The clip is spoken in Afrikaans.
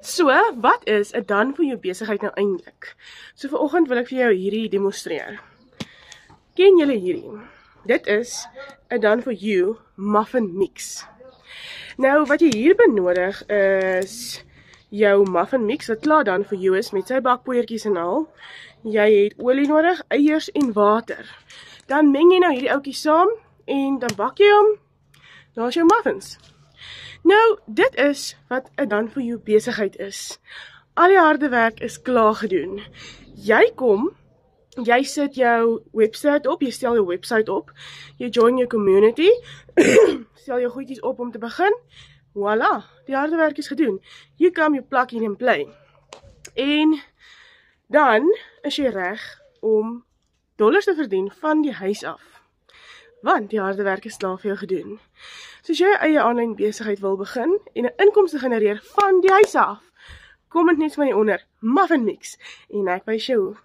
So, wat is 'n dan vir jou besigheid nou eintlik? So vanoggend wil ek vir jou hierdie demonstreer. Ken julle hierdie? Dit is 'n dan for you muffin mix. Nou wat jy hier benodig is jou muffin mix wat klaar dan for you is met sy bakpoeiertjies en al. Jy het olie nodig, eiers en water. Dan meng jy nou hierdie ouetjies saam en dan bak jy hom. Daar's jou muffins. Nou, dit is wat 'n dan for you besigheid is. Al die harde werk is klaar gedoen. Jy kom, jy sit jou website op, jy stel jou website op, jy join jou community, stel jou goedjies op om te begin. Voila, die harde werk is gedoen. You come, you plug in and play. En dan is jy reg om dollars te verdien van die huis af. Want die harde werk is klaar vir jou gedoen. So as jy eie aanlyn besigheid wil begin en 'n inkomste genereer van die huis af, kom dit net vir my onder Muffin Mix en ek wys jou hoe.